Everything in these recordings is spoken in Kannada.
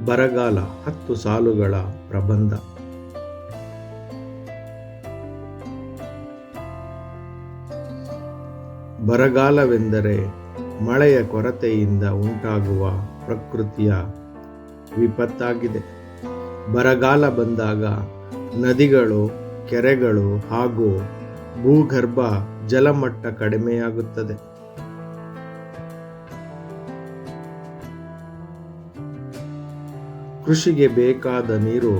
ಬರಗಾಲ 10 ಸಾಲುಗಳ ಪ್ರಬಂಧ. ಬರಗಾಲವೆಂದರೆ ಮಳೆಯ ಕೊರತೆಯಿಂದ ಉಂಟಾಗುವ ಪ್ರಕೃತಿಯ ವಿಪತ್ತಾಗಿದೆ. ಬರಗಾಲ ಬಂದಾಗ ನದಿಗಳು, ಕೆರೆಗಳು ಹಾಗೂ ಭೂಗರ್ಭ ಜಲಮಟ್ಟ ಕಡಿಮೆಯಾಗುತ್ತದೆ. ಕೃಷಿಗೆ ಬೇಕಾದ ನೀರು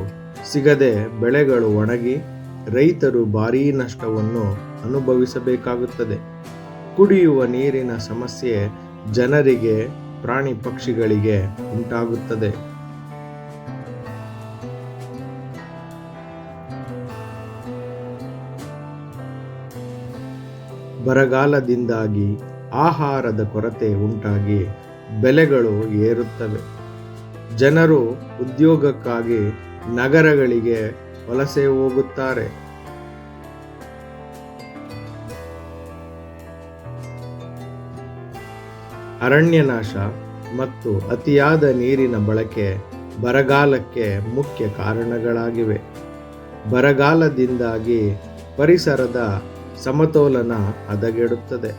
ಸಿಗದೆ ಬೆಳೆಗಳು ಒಣಗಿ ರೈತರು ಭಾರೀ ನಷ್ಟವನ್ನು ಅನುಭವಿಸಬೇಕಾಗುತ್ತದೆ. ಕುಡಿಯುವ ನೀರಿನ ಸಮಸ್ಯೆ ಜನರಿಗೆ, ಪ್ರಾಣಿ ಪಕ್ಷಿಗಳಿಗೆ ಉಂಟಾಗುತ್ತದೆ. ಬರಗಾಲದಿಂದಾಗಿ ಆಹಾರದ ಕೊರತೆ ಉಂಟಾಗಿ ಬೆಲೆಗಳು ಏರುತ್ತವೆ. ಜನರು ಉದ್ಯೋಗಕ್ಕಾಗಿ ನಗರಗಳಿಗೆ ವಲಸೆ ಹೋಗುತ್ತಾರೆ. ಅರಣ್ಯನಾಶ ಮತ್ತು ಅತಿಯಾದ ನೀರಿನ ಬಳಕೆ ಬರಗಾಲಕ್ಕೆ ಮುಖ್ಯ ಕಾರಣಗಳಾಗಿವೆ. ಬರಗಾಲದಿಂದಾಗಿ ಪರಿಸರದ ಸಮತೋಲನ ಹದಗೆಡುತ್ತದೆ.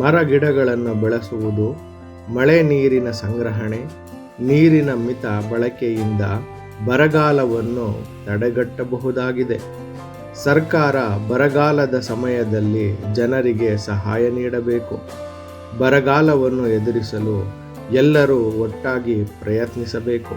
ಮರ ಗಿಡಗಳನ್ನು ಬೆಳೆಸುವುದು, ಮಳೆ ನೀರಿನ ಸಂಗ್ರಹಣೆ, ನೀರಿನ ಮಿತ ಬಳಕೆಯಿಂದ ಬರಗಾಲವನ್ನು ತಡೆಗಟ್ಟಬಹುದಾಗಿದೆ. ಸರ್ಕಾರ ಬರಗಾಲದ ಸಮಯದಲ್ಲಿ ಜನರಿಗೆ ಸಹಾಯ ನೀಡಬೇಕು. ಬರಗಾಲವನ್ನು ಎದುರಿಸಲು ಎಲ್ಲರೂ ಒಟ್ಟಾಗಿ ಪ್ರಯತ್ನಿಸಬೇಕು.